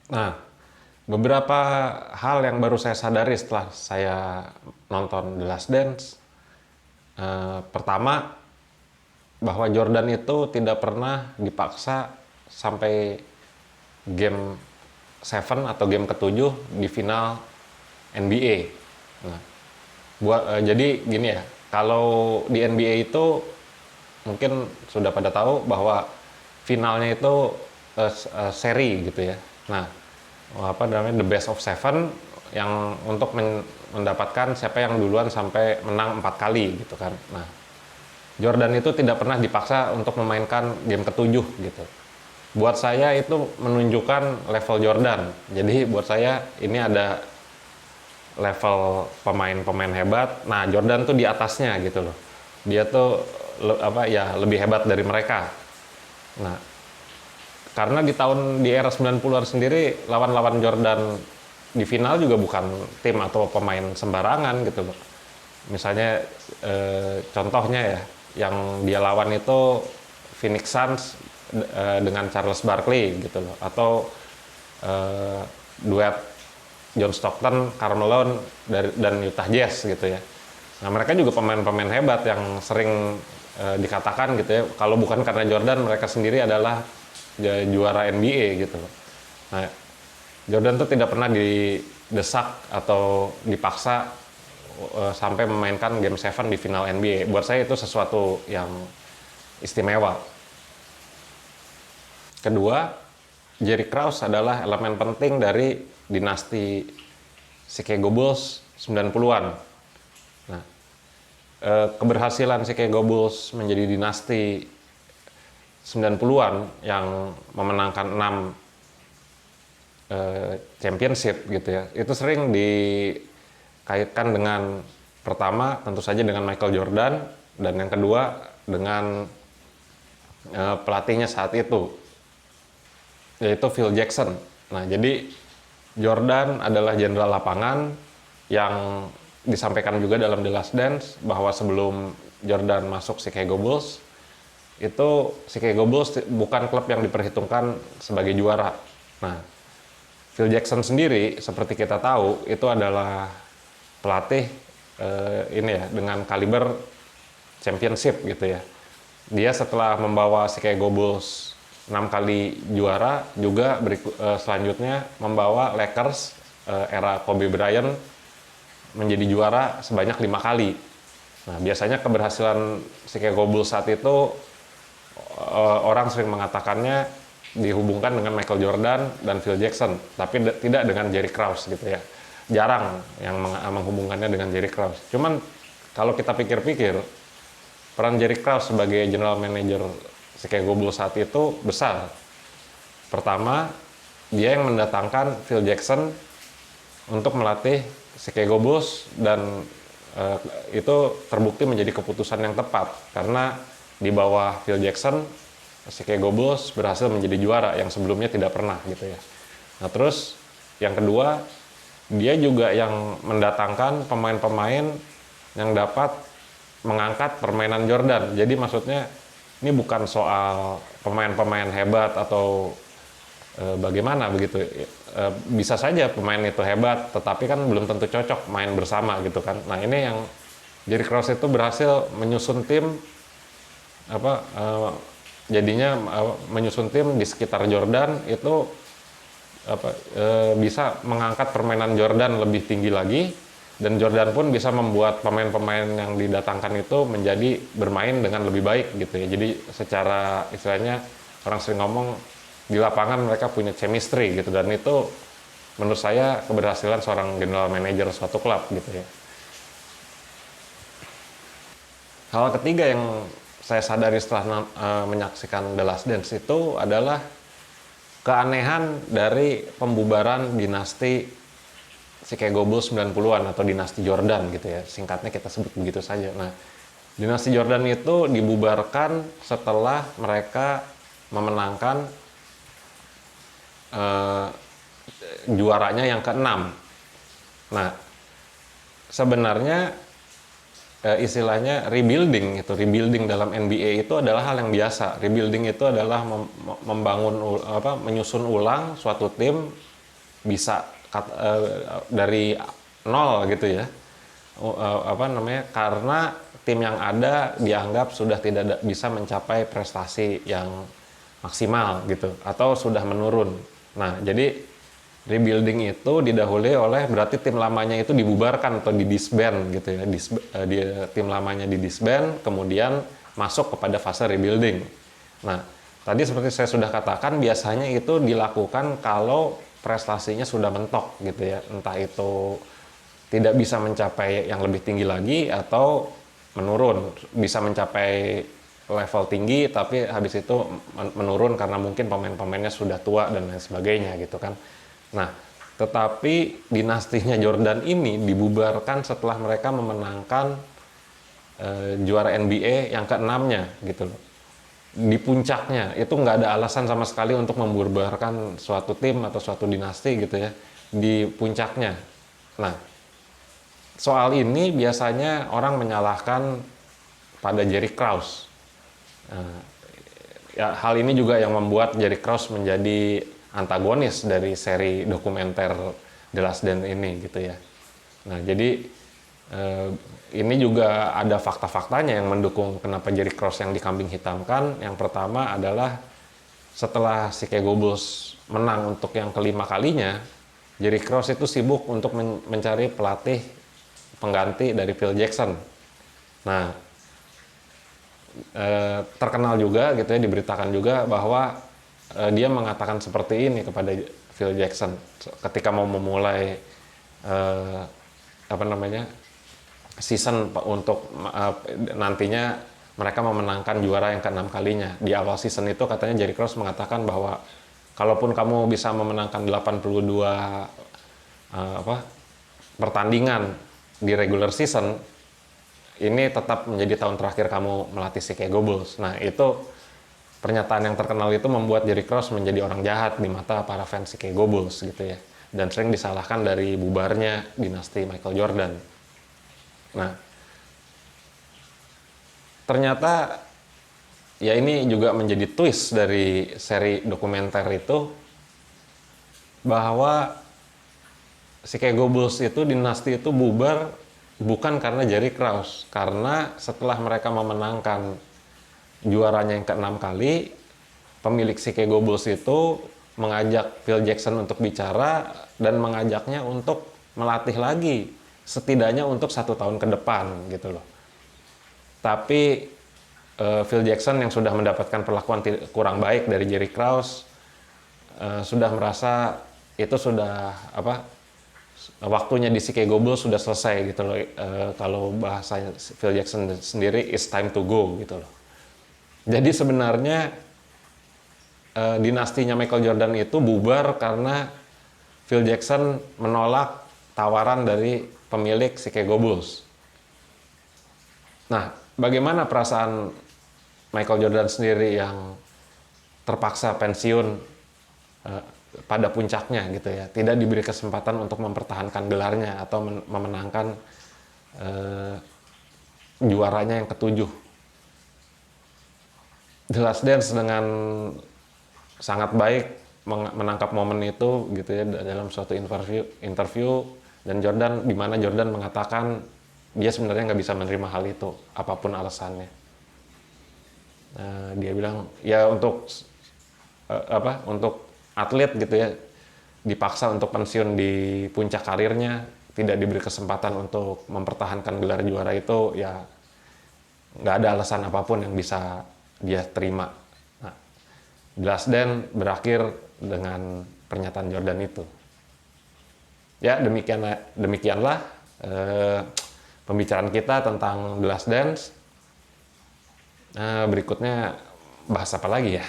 Nah, beberapa hal yang baru saya sadari setelah saya nonton The Last Dance. Pertama, bahwa Jordan itu tidak pernah dipaksa sampai game 7 atau game ketujuh di final NBA. Nah, jadi gini ya, kalau di NBA itu mungkin sudah pada tahu bahwa finalnya itu seri gitu ya. Nah, apa namanya, the best of seven, yang untuk mendapatkan siapa yang duluan sampai menang 4 kali gitu kan. Nah, Jordan itu tidak pernah dipaksa untuk memainkan game ketujuh gitu. Buat saya itu menunjukkan level Jordan. Jadi buat saya ini ada level pemain-pemain hebat. Nah, Jordan tuh di atasnya gitu loh. Dia tuh lebih hebat dari mereka. Nah, karena di era 90-an sendiri, lawan-lawan Jordan di final juga bukan tim atau pemain sembarangan gitu loh. Misalnya contohnya ya, yang dia lawan itu Phoenix Suns dengan Charles Barkley gitu loh, atau duet John Stockton, Karl Malone dan Utah Jazz gitu ya. Nah, mereka juga pemain-pemain hebat yang sering dikatakan gitu ya, kalau bukan karena Jordan, mereka sendiri adalah juara NBA gitu loh. Nah, Jordan tuh tidak pernah didesak atau dipaksa sampai memainkan game 7 di final NBA. Buat saya itu sesuatu yang istimewa. Kedua, Jerry Krause adalah elemen penting dari dinasti Chicago Bulls 90-an. Nah, keberhasilan Chicago Bulls menjadi dinasti 90-an yang memenangkan 6 championship gitu ya, itu sering dikaitkan dengan, pertama tentu saja dengan Michael Jordan, dan yang kedua dengan pelatihnya saat itu, yaitu Phil Jackson. Nah, jadi Jordan adalah jenderal lapangan yang disampaikan juga dalam The Last Dance bahwa sebelum Jordan masuk Chicago Bulls, itu Chicago Bulls bukan klub yang diperhitungkan sebagai juara. Nah, Phil Jackson sendiri, seperti kita tahu, itu adalah pelatih ini ya, dengan kaliber championship gitu ya. Dia setelah membawa Chicago Bulls 6 kali juara, juga selanjutnya membawa Lakers era Kobe Bryant menjadi juara sebanyak 5 kali. Nah, biasanya keberhasilan Chicago Bulls saat itu orang sering mengatakannya dihubungkan dengan Michael Jordan dan Phil Jackson, tapi tidak dengan Jerry Krause gitu ya. Jarang yang menghubungkannya dengan Jerry Krause. Cuman kalau kita pikir-pikir, peran Jerry Krause sebagai general manager Chicago Bulls saat itu besar. Pertama, dia yang mendatangkan Phil Jackson untuk melatih Chicago Bulls, dan itu terbukti menjadi keputusan yang tepat, karena di bawah Phil Jackson, Chicago Bulls berhasil menjadi juara yang sebelumnya tidak pernah gitu ya. Nah, terus yang kedua, dia juga yang mendatangkan pemain-pemain yang dapat mengangkat permainan Jordan. Jadi maksudnya ini bukan soal pemain-pemain hebat atau bagaimana begitu. Bisa saja pemain itu hebat, tetapi kan belum tentu cocok main bersama gitu kan. Nah, ini yang Jerry Krause itu berhasil menyusun tim jadinya menyusun tim di sekitar Jordan itu bisa mengangkat permainan Jordan lebih tinggi lagi, dan Jordan pun bisa membuat pemain-pemain yang didatangkan itu menjadi bermain dengan lebih baik gitu ya. Jadi secara istilahnya, orang sering ngomong di lapangan mereka punya chemistry gitu, dan itu menurut saya keberhasilan seorang general manager suatu klub gitu ya. Hal ketiga yang saya sadari setelah menyaksikan The Last Dance itu adalah keanehan dari pembubaran dinasti Chicago Bulls 90-an atau dinasti Jordan gitu ya. Singkatnya kita sebut begitu saja. Nah, dinasti Jordan itu dibubarkan setelah mereka memenangkan juaranya yang ke-6. Nah, sebenarnya istilahnya rebuilding dalam NBA itu adalah hal yang biasa. Rebuilding itu adalah menyusun ulang suatu tim bisa dari nol gitu ya. Karena tim yang ada dianggap sudah tidak bisa mencapai prestasi yang maksimal gitu atau sudah menurun. Nah, jadi rebuilding itu didahului oleh berarti tim lamanya itu dibubarkan atau disband gitu ya. Tim lamanya disband, kemudian masuk kepada fase rebuilding. Nah, tadi seperti saya sudah katakan, biasanya itu dilakukan kalau prestasinya sudah mentok gitu ya. Entah itu tidak bisa mencapai yang lebih tinggi lagi atau menurun, bisa mencapai level tinggi tapi habis itu menurun karena mungkin pemain-pemainnya sudah tua dan lain sebagainya gitu kan. Nah, tetapi dinastinya Jordan ini dibubarkan setelah mereka memenangkan juara NBA yang keenamnya gitu loh. Di puncaknya itu nggak ada alasan sama sekali untuk membubarkan suatu tim atau suatu dinasti gitu ya, di puncaknya. Nah, soal ini biasanya orang menyalahkan pada Jerry Krause. Ya, hal ini juga yang membuat Jerry Krause menjadi antagonis dari seri dokumenter The Last Dance ini gitu ya. Nah, jadi ini juga ada fakta-faktanya yang mendukung kenapa Jerry Krause yang dikambing hitamkan. Yang pertama adalah setelah Chicago Bulls menang untuk yang kelima kalinya, Jerry Krause itu sibuk untuk mencari pelatih pengganti dari Phil Jackson. Nah, terkenal juga gitu ya, diberitakan juga bahwa dia mengatakan seperti ini kepada Phil Jackson ketika mau memulai season untuk nantinya mereka memenangkan juara yang ke-6 kalinya. Di awal season itu katanya Jerry Krause mengatakan bahwa kalaupun kamu bisa memenangkan 82 pertandingan di regular season, ini tetap menjadi tahun terakhir kamu melatih Chicago Bulls. Nah, itu pernyataan yang terkenal itu membuat Jerry Krause menjadi orang jahat di mata para fans Chicago Bulls gitu ya. Dan sering disalahkan dari bubarnya dinasti Michael Jordan. Nah, ternyata ya ini juga menjadi twist dari seri dokumenter itu, bahwa Chicago Bulls itu, dinasti itu bubar bukan karena Jerry Krause, karena setelah mereka memenangkan juaranya yang ke-6 kali, pemilik Chicago Bulls itu mengajak Phil Jackson untuk bicara dan mengajaknya untuk melatih lagi, setidaknya untuk 1 tahun ke depan gitu loh. Tapi Phil Jackson yang sudah mendapatkan perlakuan kurang baik dari Jerry Krause sudah merasa itu sudah waktunya di Chicago Bulls sudah selesai gitu loh. Kalau bahasa Phil Jackson sendiri, it's time to go gitu loh. Jadi sebenarnya dinastinya Michael Jordan itu bubar karena Phil Jackson menolak tawaran dari pemilik Chicago Bulls. Nah, bagaimana perasaan Michael Jordan sendiri yang terpaksa pensiun pada puncaknya gitu ya, tidak diberi kesempatan untuk mempertahankan gelarnya atau memenangkan juaranya yang ke-7. The Last Dance dengan sangat baik menangkap momen itu gitu ya dalam suatu interview dan di mana Jordan mengatakan dia sebenarnya nggak bisa menerima hal itu apapun alasannya. Dia bilang ya untuk atlet gitu ya dipaksa untuk pensiun di puncak karirnya, tidak diberi kesempatan untuk mempertahankan gelar juara itu, ya nggak ada alasan apapun yang bisa dia terima. Nah, The Last Dance berakhir dengan pernyataan Jordan itu. Ya demikianlah pembicaraan kita tentang The Last Dance. Berikutnya bahas apa lagi ya?